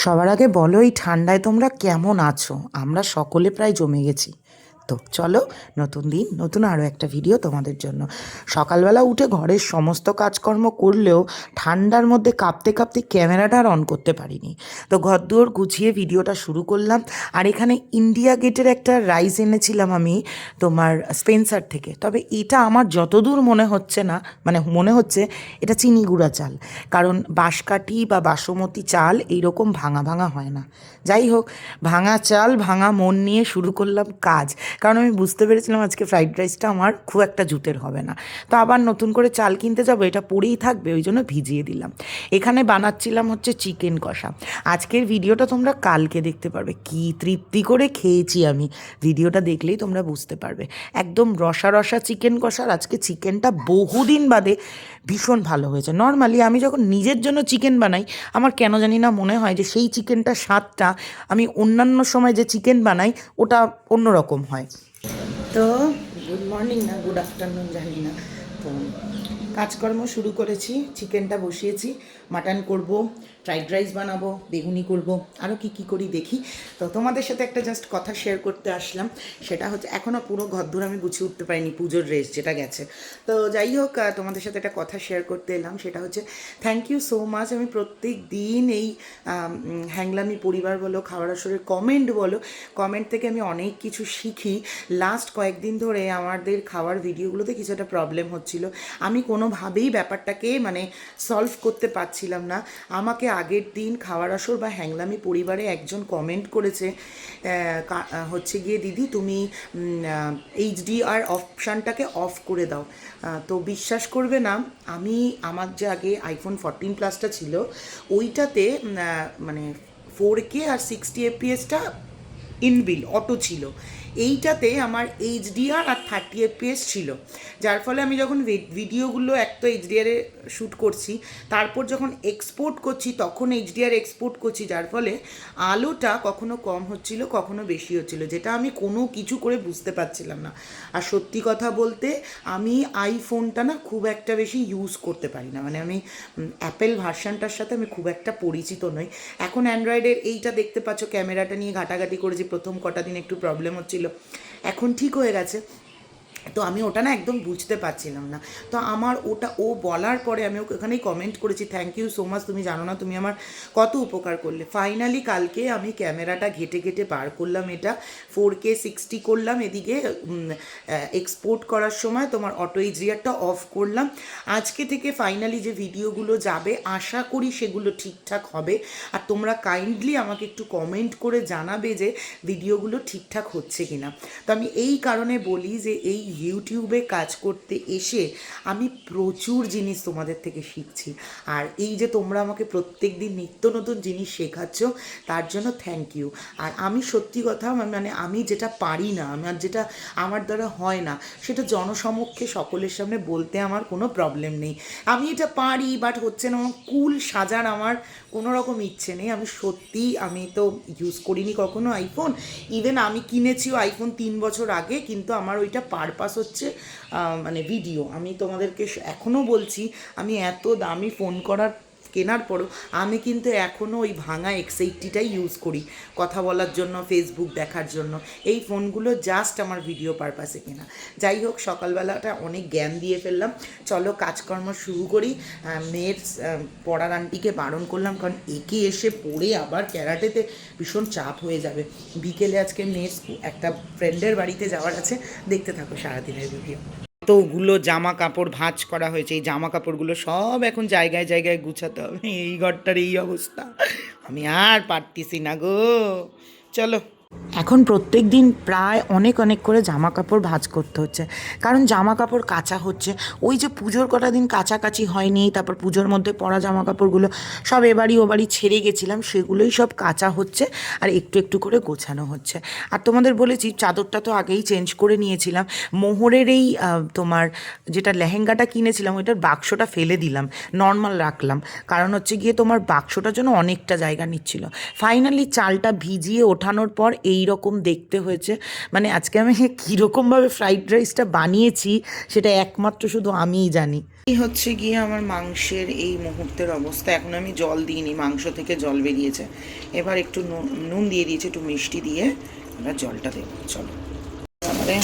সবার আগে বলো এই ঠান্ডায় তোমরা কেমন আছো? আমরা সকলে প্রায় জমে গেছি। তো চলো, নতুন দিন নতুন আরও একটা ভিডিও তোমাদের জন্য। সকালবেলা উঠে ঘরের সমস্ত কাজকর্ম করলেও ঠান্ডার মধ্যে কাঁপতে কাঁপতে ক্যামেরাটা আর অন করতে পারিনি। তো ঘরদুয়ার গুছিয়ে ভিডিওটা শুরু করলাম। আর এখানে ইন্ডিয়া গেটের একটা রাইস এনেছিলাম আমি তোমার স্পেন্সার থেকে। তবে এটা আমার যতদূর মনে হচ্ছে না, মানে মনে হচ্ছে এটা চিনি গুঁড়া চাল। কারণ বাঁশকাঠি বা বাসমতি চাল এইরকম ভাঙা ভাঙা হয় না। যাই হোক, ভাঙা চাল ভাঙা মন নিয়ে শুরু করলাম কাজ। কারণ আমি বুঝতে পেরেছিলাম আজকে ফ্রাইড রাইসটা আমার খুব একটা জুতের হবে না। তো আবার নতুন করে চাল কিনতে যাবো, এটা পড়েই থাকবে, ওই জন্য ভিজিয়ে দিলাম। এখানে বানাচ্ছিলাম হচ্ছে চিকেন কষা। আজকের ভিডিওটা তোমরা কালকে দেখতে পারবে। কি তৃপ্তি করে খেয়েছি আমি, ভিডিওটা দেখলেই তোমরা বুঝতে পারবে। একদম রসা রসা চিকেন কষার আজকে চিকেনটা বহুদিন বাদে ভীষণ ভালো হয়েছে। নর্মালি আমি যখন নিজের জন্য চিকেন বানাই, আমার কেন জানি না মনে হয় যে সেই চিকেনটার স্বাদটা আমি অন্যান্য সময় যে চিকেন বানাই ওটা অন্যরকম হয়। তো গুড মর্নিং না গুড আফটারনুন জানি না। তো কাজকর্ম শুরু করেছি, চিকেনটা বসিয়েছি। মাটন করব, ফ্রাইড রাইস বানাবো, বেগুনি করব, আরও কী করি দেখি। তো তোমাদের সাথে একটা জাস্ট কথা শেয়ার করতে আসলাম। সেটা হচ্ছে এখনও পুরো ঘরদোর আমি গুছিয়ে উঠতে পারিনি, পুজোর রেস যেটা গেছে। তো যাই হোক, তোমাদের সাথে একটা কথা শেয়ার করতে এলাম। সেটা হচ্ছে থ্যাংক ইউ সো মাচ। আমি প্রত্যেক দিন এই হ্যাংলামি পরিবার বলো, খাবার আসরের কমেন্ট বলো, কমেন্ট থেকে আমি অনেক কিছু শিখি। লাস্ট কয়েকদিন ধরে আমাদের খাওয়ার ভিডিওগুলোতে কিছু একটা প্রবলেম হচ্ছিল। আমি কোনোভাবেই ব্যাপারটাকে মানে সলভ করতে পারছিলাম না। আমাকে আগের দিন খাওয়ার আসর বা হ্যাংলামি পরিবারে একজন কমেন্ট করেছে হচ্ছে গিয়ে, দিদি তুমি এইচডিআর অপশানটাকে অফ করে দাও। তো বিশ্বাস করবে না, আমার যে আগে আইফোন 14 প্লাসটা ছিল ওইটাতে মানে 4K আর 60 FPS ইনবিল অটো ছিল। এইটাতে আমার এইচডিআর আর 30 FPS ছিল। যার ফলে আমি যখন ভিডিওগুলো এক তো এইচডিআরে শ্যুট করছি, তারপর যখন এক্সপোর্ট করছি তখন এইচডিআর এক্সপোর্ট করছি, যার ফলে আলোটা কখনো কম হচ্ছিল কখনো বেশি হচ্ছিল, যেটা আমি কোনো কিছু করে বুঝতে পারছিলাম না। আর সত্যি কথা বলতে আমি আইফোনটা না খুব একটা বেশি ইউজ করতে পারি না, মানে আমি অ্যাপেল ভার্সানটার সাথে আমি খুব একটা পরিচিত নই। এখন অ্যান্ড্রয়েডের এইটা দেখতে পাচ্ছ, ক্যামেরাটা নিয়ে ঘাটাঘাটি করেছি, প্রথম কটা দিন একটু প্রবলেম হচ্ছিল, এখন ঠিক হয়ে গেছে। তো আমি ওটা না একদম বুঝতে পারছিলাম না। তো আমার ওটা ও বলার পরে আমি ওখানেই কমেন্ট করেছি, থ্যাংক ইউ সো মাচ, তুমি জানো না তুমি আমার কত উপকার করলে। ফাইনালি কালকে আমি ক্যামেরাটা ঘেটে ঘেটে বার করলাম, এটা 4K 60 করলাম, এদিকে এক্সপোর্ট করার সময় তোমার অটো এইচডিআরটা অফ করলাম। আজকে থেকে ফাইনালি যে ভিডিওগুলো যাবে আশা করি সেগুলো ঠিকঠাক হবে। আর তোমরা কাইন্ডলি আমাকে একটু কমেন্ট করে জানাবে যে ভিডিওগুলো ঠিকঠাক হচ্ছে কিনা। তো আমি এই কারণে বলি যে এই ইউটিউবে কাজ করতে এসে আমি প্রচুর জিনিস তোমাদের থেকে শিখছি। আর এই যে তোমরা আমাকে প্রত্যেক দিন নিত্য নতুন জিনিস শেখাচ্ছ, তার জন্য থ্যাংক ইউ। আর আমি সত্যি কথা মানে আমি যেটা পারি না, যেটা আমার দ্বারা হয় না, সেটা জনসমক্ষে সকলের সামনে বলতে আমার কোনো প্রবলেম নেই। আমি এটা পারি বাট হচ্ছে না, কুল সাজার আমার কোনো রকম ইচ্ছে নেই। আমি তো ইউজ করিনি কখনো আইফোন, ইভেন আমি কিনেছিও আইফোন 3 বছর আগে, কিন্তু আমার ওইটা পারপাস হচ্ছে মানে ভিডিও। আমি তোমাদেরকে এখনও বলছি, আমি এত দামি ফোন কেনার পরও আমি কিন্তু এখনও ওই ভাঙা X80টাই ইউজ করি কথা বলার জন্য, ফেসবুক দেখার জন্য। এই ফোনগুলো জাস্ট আমার ভিডিও পারপাসে কেনা। যাই হোক, সকালবেলাটা অনেক জ্ঞান দিয়ে ফেললাম, চলো কাজকর্ম শুরু করি। মেয়ের পড়ার আন্টিকে বারণ করলাম, কারণ একে এসে পড়ে আবার ক্যারাটেতে ভীষণ চাপ হয়ে যাবে। বিকেলে আজকে মেয়ের একটা ফ্রেন্ডের বাড়িতে যাওয়ার আছে, দেখতে থাকো সারাদিনের ভিডিও। এতগুলো জামা কাপড় ভাঁজ করা হয়েছে, এই জামা কাপড়গুলো সব এখন জায়গায় জায়গায় গুছাতে হবে। এই ঘরটার এই অবস্থা, আমি আর পারতেছি না গো। চলো, এখন প্রত্যেক দিন প্রায় অনেক অনেক করে জামা কাপড় ভাঁজ করতে হচ্ছে, কারণ জামা কাপড় কাচা হচ্ছে। ওই যে পুজোর কটা দিন কাচাকাচি হয়নি, তারপর পুজোর মধ্যে পরা জামা কাপড়গুলো সব এবারই ও বাড়ি ছেড়ে গেছিলাম, সেগুলোই সব কাচা হচ্ছে আর একটু একটু করে গোছানো হচ্ছে। আর তোমাদের বলেছি চাদরটা তো আগেই চেঞ্জ করে নিয়েছিলাম। মোহরের এই তোমার যেটা লেহেঙ্গাটা কিনেছিলাম ওইটার বাক্সটা ফেলে দিলাম, নর্মাল রাখলাম, কারণ হচ্ছে গিয়ে তোমার বাক্সটার জন্য অনেকটা জায়গা নিচ্ছিল। ফাইনালি চালটা ভিজিয়ে ওঠানোর পর এই রকম দেখতে হয়েছে। মানে আজকে আমি কীরকমভাবে ফ্রাইড রাইসটা বানিয়েছি সেটা একমাত্র শুধু আমিই জানি। এই হচ্ছে গিয়ে আমার মাংসের এই মুহূর্তের অবস্থা। এখন আমি জল দিইনি, মাংস থেকে জল বেরিয়েছে। এবার একটু নুন দিয়ে দিয়েছি, একটু মিষ্টি দিয়ে আমরা জলটা দেবো। চলো তারপরে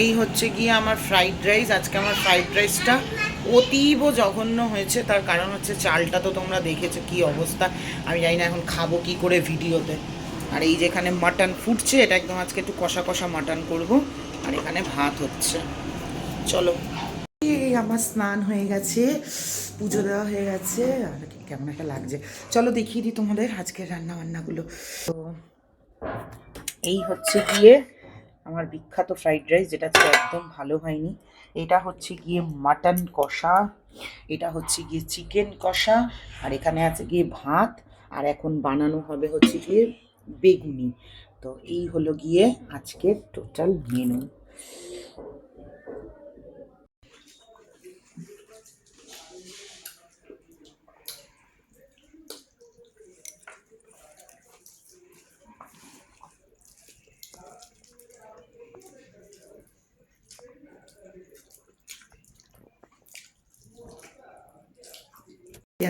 এই হচ্ছে গিয়ে আমার ফ্রাইড রাইস। আজকে আমার ফ্রাইড রাইসটা অতীব জঘন্য হয়েছে। তার কারণ হচ্ছে চালটা তো তোমরা দেখেছো কি অবস্থা। আমি জানি না এখন খাবো কি করে ভিডিওতে। আর এই যেখানে মাটন ফুটছে, এটা একদম আজকে একটু কষা কষা মাটন করব। আর এখানে ভাত হচ্ছে। চলো, এই আমার স্নান হয়ে গেছে, পুজো দেওয়া হয়ে গেছে, আর কেমন একটা লাগছে। চলো দেখিয়ে দিই তোমাদের আজকের রান্না বান্নাগুলো। তো এই হচ্ছে গিয়ে আমার বিখ্যাত ফ্রাইড রাইস, যেটা আজকে একদম ভালো হয়নি। এটা হচ্ছে গিয়ে মাটন কষা, এটা হচ্ছে গিয়ে চিকেন কষা, আর এখানে আছে গিয়ে ভাত। আর এখন বানানো হবে হচ্ছে গিয়ে বেগুনি। তো এই হলো গিয়ে আজকের টোটাল মেনু।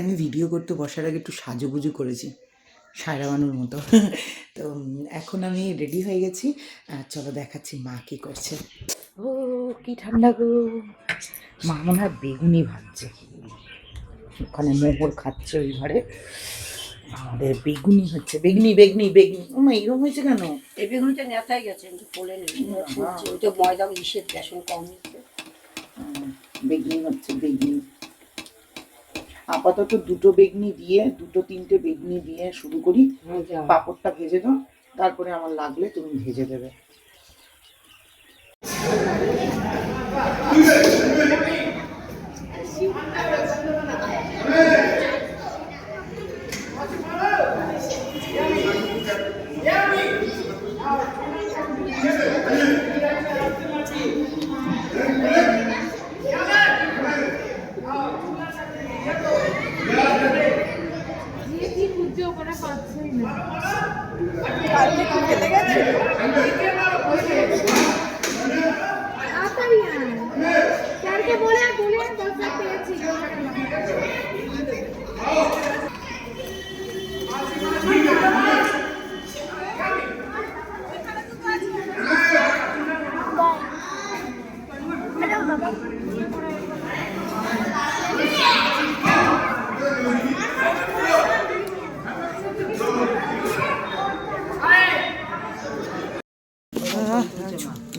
আমি ভিডিও করতে বসার আগে একটু সাজুগুজু করেছি সায়রা বানুর মতো। তো এখন আমি রেডি হয়ে গেছি। চলো দেখাচ্ছি মা কী করছে। ও কি ঠান্ডা গো! মা মনে হয় বেগুনি ভাজছে, ওখানে মোহর খাচ্ছে ওই ঘরে। আমাদের বেগুনি হচ্ছে, বেগুনি বেগুনি বেগুনি। ও মা এরকম হয়েছে কেন? এই বেগুনিটা নেতাই গেছে, কিন্তু ফোলে নেই, ওইটা ময়দা ইসের বেসন কম নিচ্ছে। বেগুনি হচ্ছে, বেগুনি। আপাতত দুটো বেগুনি দিয়ে, দুটো তিনটে বেগুনি দিয়ে শুরু করি। পাঁপড়টা ভেজে দাও, তারপরে আমার লাগলে তুমি ভেজে দেবে।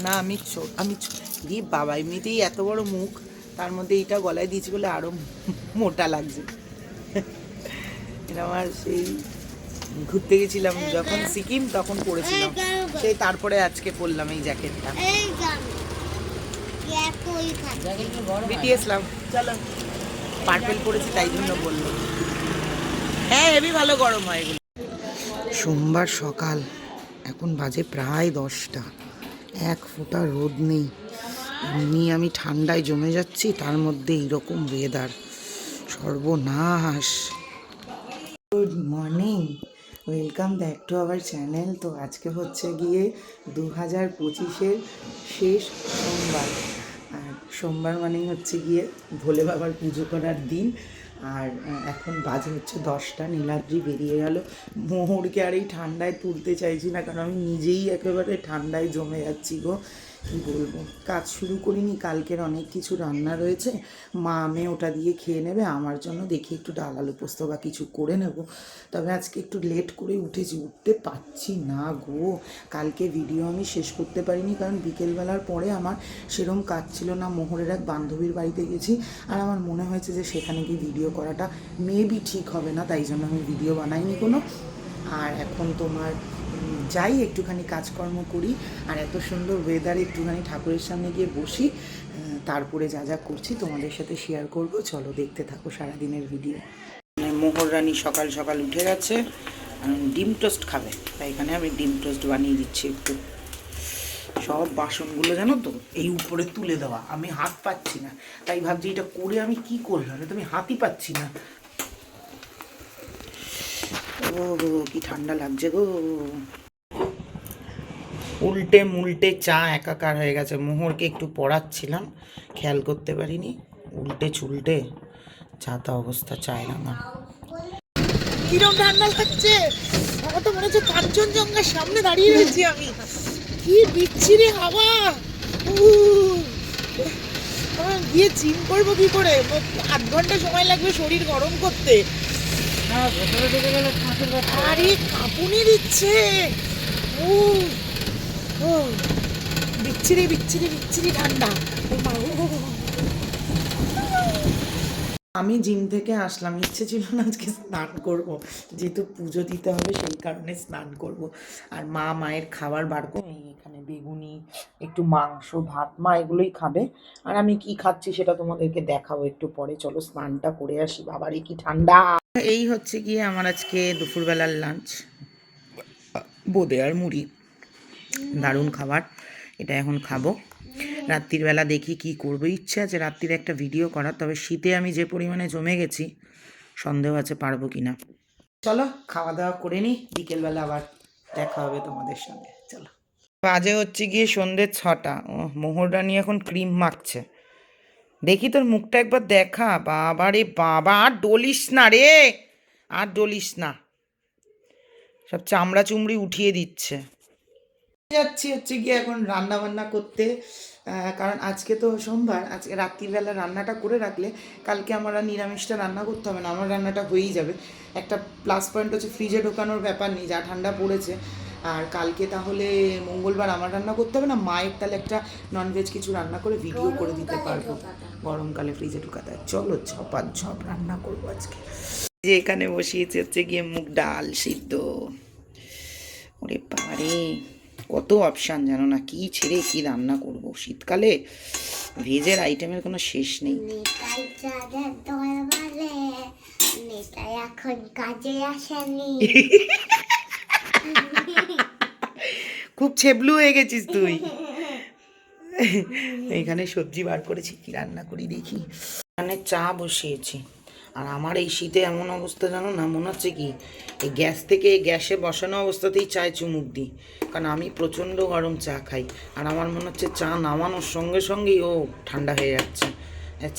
না আমি রি বাবা, এমনিতেই এত বড় মুখ, তার মধ্যে এইটা গলায় দিয়েছি বলে আরো মোটা লাগছে। এটা আমার সেই ঘুরতে গেছিলাম যখন সিকিম, তখন পরেছিলাম, সেই তারপরে আজকে পরলাম এই জ্যাকেটটা। বিটিএসলাম, চলো পার্পেল পরেছি তাই জন্য বললো। হ্যাঁ হেভি ভালো গরম হয় এগুলো। সোমবার সকাল, এখন বাজে প্রায় 10টা, এক ফোঁটা রোদ নেই। এমনি আমি ঠান্ডায় জমে যাচ্ছি, তার মধ্যে এইরকম ওয়েদার, সর্বনাশ। Good morning, welcome back to our channel. তো আজকে হচ্ছে গিয়ে 2025-এর শেষ সোমবার। আর সোমবার মানেই হচ্ছে গিয়ে ভোলে বাবার পুজো করার দিন। আর এখন বাজে হচ্ছে 10টা, নীলাদ্রি বেরিয়ে গেল। মোহরকে আর এই ঠান্ডায় তুলতে চাইছি না, কারণ আমি নিজেই একেবারে ঠান্ডায় জমে যাচ্ছি গো। কী বলবো, কাজ শুরু করিনি, কালকের অনেক কিছু রান্না রয়েছে। মা আমি ওটা দিয়ে খেয়ে নেবে, আমার জন্য দেখি একটু ডাল আলু পোস্ত বা কিছু করে নেব। তবে আজকে একটু লেট করে উঠেছি, উঠতে পারছি না গো। কালকে ভিডিও আমি শেষ করতে পারিনি, কারণ বিকেলবেলার পরে আমার সেরম কাজ ছিল না। মোহরের এক বান্ধবীর বাড়িতে গেছি, আর আমার মনে হয়েছে যে সেখানে গিয়ে ভিডিও করাটা মেবি ঠিক হবে না, তাই জন্য আমি ভিডিও বানাইনি কোনো। আর এখন তোমার যাই একটুখানি কাজকর্ম করি, আর এত সুন্দর ওয়েদারে একটুখানি ঠাকুরের সামনে গিয়ে বসি, তারপরে যা যা করছি তোমাদের সাথে শেয়ার করব। চলো দেখতে থাকো সারাদিনের ভিডিও। মোহর রানী সকাল সকাল উঠে গেছে, ডিম টোস্ট খাবে, তাই এখানে আমি ডিম টোস্ট বানিয়ে দিচ্ছি একটু। সব বাসনগুলো জানো তো এই উপরে তুলে দেওয়া, আমি হাত পাচ্ছি না, তাই ভাবছি এটা করে আমি কি করলাম, তো আমি হাতই পাচ্ছি না। ও কি ঠান্ডা লাগছে গো। উল্টে মুল্টে চা একাকার হয়ে গেছে। মোহরকে একটু পড়াচ্ছিলাম, খেয়াল করতে পারিনি, উল্টে চুলটে চা তা অবস্থা চায় না আমার। কিরম ঠান্ডা লাগছে, আমার তো মনে হচ্ছে কাঞ্চনজঙ্ঘার সামনে দাঁড়িয়ে রয়েছি আমি। কি বিচ্ছিরি হাওয়া, গিয়ে জিম করবো কি করে, 8 ঘন্টা সময় লাগবে শরীর গরম করতে। আরে কাঁপুনি দিচ্ছে, বিচ্ছিরি বিচ্ছিরি বিচ্ছিরি ঠান্ডা। আমি জিম থেকে আসলাম, ইচ্ছে ছিল না আজকে স্নান করব, যেহেতু পুজো দিতে হবে সেই কারণে স্নান করব। আর মায়ের খাবার বার করে এখানে বেগুনি, একটু মাংস, ভাত, মা এগুলোই খাবে। আর আমি কি খাচ্ছি সেটা তোমাদেরকে দেখাবো একটু পরে। চলো স্নানটা করে আসি, বাবারই কি ঠান্ডা। এই হচ্ছে গিয়ে আমার আজকে দুপুরবেলার লাঞ্চ, বোঁদে আর মুড়ি, দারুণ খাবার। এটা এখন খাবো। রাত্রির বেলা দেখি কি করবো, ইচ্ছে আছে রাত্রির একটা ভিডিও করার, তবে শীতে আমি যে পরিমাণে জমে গেছি সন্দেহ আছে পারবো কিনা। চলো খাওয়া দাওয়া করে নিই, বিকেলবেলা আবার দেখা হবে তোমাদের সঙ্গে। চলো, বাজে হচ্ছে গিয়ে সন্ধ্যে 6টা। ও মোহররানি এখন ক্রিম মাখছে, দেখি তোর মুখটা একবার দেখা। বাবা রে বাবা, আর ডলিস না রে, আর ডলিস না, সব চামড়া চুমড়ি উঠিয়ে দিচ্ছে। যাচ্ছি হচ্ছে গিয়ে এখন রান্না বান্না করতে, কারণ আজকে তো সোমবার, আজকে রাত্রিবেলা রান্নাটা করে রাখলে কালকে আমার আর নিরামিষটা রান্না করতে হবে না, আমার রান্নাটা হয়েই যাবে। একটা প্লাস পয়েন্ট হচ্ছে ফ্রিজে ঢোকানোর ব্যাপার নেই, যা ঠান্ডা পড়েছে। আর কালকে তাহলে মঙ্গলবার আমার রান্না করতে হবে না, মায়ের তাহলে একটা ননভেজ কিছু রান্না করে ভিডিও করে দিতে পারবো, গরমকালে ফ্রিজে ঢুকাতে। চলো ঝপ রান্না করবো আজকে। যে এখানে বসিয়েছে হচ্ছে গিয়ে মুগ ডাল সিদ্ধ। ওরে বাবারে, কত অপশান জানো না, কি ছেড়ে কি রান্না করব শীতকালে, ভেজের আইটেমের কোনো শেষ নেই। এখন কাজে আসেনি। খুব ছেবলু হয়ে গেছিস তুই। এখানে সবজি বার করেছি, কি রান্না করি দেখি। এখানে চা বসিয়েছি, আর আমার এই শীতে এমন অবস্থা জানো না, মনে হচ্ছে কি এই গ্যাস থেকে গ্যাসে বসানো অবস্থাতেই চায় চুমুক দিই, কারণ আমি প্রচণ্ড গরম চা খাই। আর আমার মনে হচ্ছে চা নামানোর সঙ্গে সঙ্গেই ও ঠান্ডা হয়ে যাচ্ছে,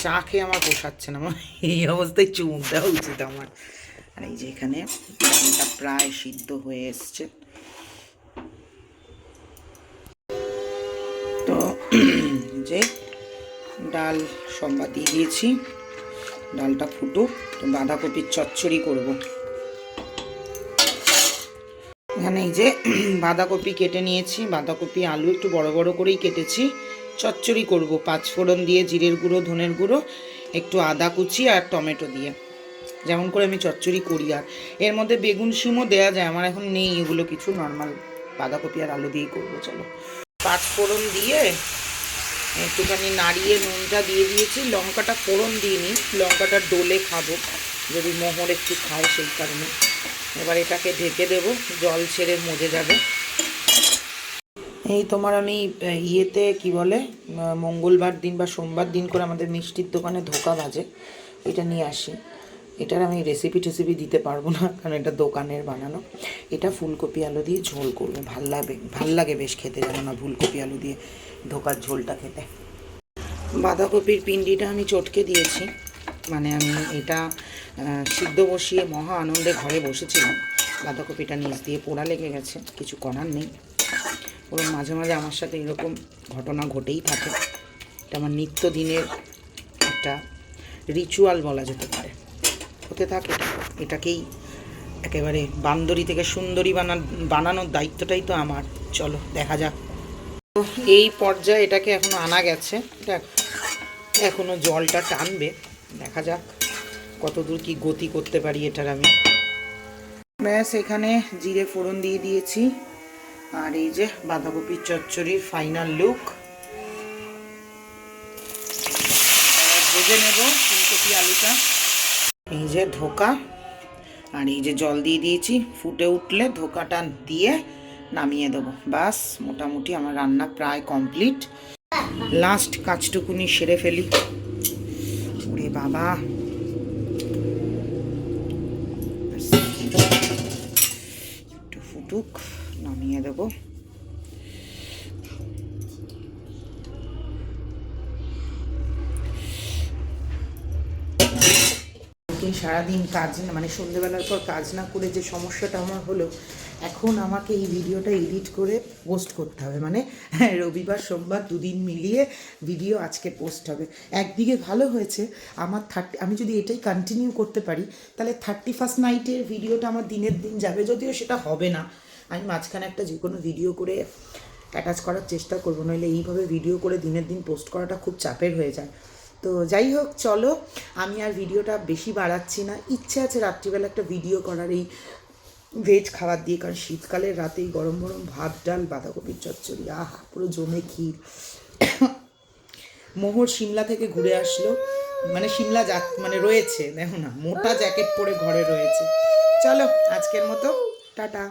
চা খেয়ে আমার পোষাচ্ছে না, আমার এই অবস্থায় চুমুক দেওয়া উচিত আমার। আর এই যে এখানে ডালটা প্রায় সিদ্ধ হয়ে এসছে, তো যে ডাল সম্বাদ দিয়ে দিয়েছি, ডালটা ফুটুক, তো বাঁধাকপির চচ্চড়ি করব। এখানে এই যে বাঁধাকপি কেটে নিয়েছি, বাঁধাকপি আলু একটু বড় বড় করেই কেটেছি, চচ্চড়ি করব 5 ফোড়ন দিয়ে, জিরের গুঁড়ো, ধনের গুঁড়ো, একটু আদা কুচি আর টমেটো দিয়ে, যেমন করে আমি চচ্চড়ি করি। আর এর মধ্যে বেগুন শিমও দেওয়া যায়, আমার এখন নেই এগুলো কিছু, নর্মাল বাঁধাকপি আর আলু দিয়েই করবো। চলো 5 ফোড়ন দিয়ে একটুখানি নাড়িয়ে নুনটা দিয়ে দিয়েছি, লঙ্কাটা ফোড়ন দিইনি, লঙ্কাটা ডোলে খাবো, যদি মোহর একটু খায় সেই কারণে। এবার এটাকে ঢেকে দেব, জল ছেড়ে মজে যাবে। এই তোমার আমি ইয়েতে কি বলে, মঙ্গলবার দিন বা সোমবার দিন করে আমাদের মিষ্টির দোকানে ধোকা বাজে, এটা নিয়ে আসি। এটার আমি রেসিপি টেসিপি দিতে পারবো না, কারণ এটা দোকানের বানানো। এটা ফুলকপি আলু দিয়ে ঝোল করবো, ভাল লাগে বেশ খেতে, জানো না, ফুলকপি আলু দিয়ে ধোকার ঝোলটা খেতে। বাঁধাকপির পিণ্ডিটা আমি চটকে দিয়েছি, মানে আমি এটা সিদ্ধ বসিয়ে মহা আনন্দে ঘরে বসেছিলাম, বাঁধাকপিটা নিচ দিয়ে পোড়া লেগে গেছে, কিছু করার নেই। ওর মাঝে মাঝে আমার সাথে এরকম ঘটনা ঘটেই থাকে, এটা আমার নিত্যদিনের একটা রিচুয়াল বলা যেতে পারে, হতে থাকে। এটাকেই একেবারে বান্দরি থেকে সুন্দরী বানানোর দায়িত্বটাই তো আমার। চলো দেখা যাক। তো এই পর্যায়ে এটাকে এখনো আনা গেছে, এটা এখনো জলটা টানবে, দেখা যাক কতদূর কি গতি করতে পারি এটার আমি। ব্যাস এখানে জিরে ফোড়ন দিয়ে দিয়েছি, আর এই যে বাঁধাকপির চচ্চড়ির ফাইনাল লুক। ভেজে নেব ফুলকপি আলুটা, এই যে ধোকা, আর এই যে জল দিয়ে দিয়েছি, ফুটে উঠলে ধোকাটা দিয়ে নামিয়ে দেবো। বাস মোটামুটি আমার রান্না প্রায় কমপ্লিট। লাস্ট কাজটুকুনি সেরে ফেলি। ওরে বাবা, একটু ফুটুক, নামিয়ে দেবো। সারাদিন কাজ না, মানে সন্ধ্যেবেলার পর কাজ না করে যে সমস্যাটা আমার হলো, এখন আমাকে এই ভিডিওটা এডিট করে পোস্ট করতে হবে। মানে রবিবার সোমবার দুদিন মিলিয়ে ভিডিও আজকে পোস্ট হবে। একদিকে ভালো হয়েছে আমার আমি যদি এটাই কন্টিনিউ করতে পারি তাহলে 31st নাইটের ভিডিওটা আমার দিনের দিন যাবে, যদিও সেটা হবে না। আমি মাঝখানে একটা যে কোনো ভিডিও করে অ্যাটাচ করার চেষ্টা করবো, নইলে এইভাবে ভিডিও করে দিনের দিন পোস্ট করাটা খুব চাপের হয়ে যায়। তো যাই হোক, চলো আমি আর ভিডিওটা বেশি বাড়াচ্ছি না। ইচ্ছে আছে রাত্রিবেলা একটা ভিডিও করার এই ভেজ খাবার দিয়ে, কারণ শীতকালের রাতেই গরম গরম ভাত, ডাল, বাঁধাকপির চচ্চড়ি, আহা পুরো জমে ক্ষীর। মোহর সিমলা থেকে ঘুরে আসলো, মানে সিমলা মানে রয়েছে, দেখো না মোটা জ্যাকেট পরে ঘরে রয়েছে। চলো আজকের মতো টাটা।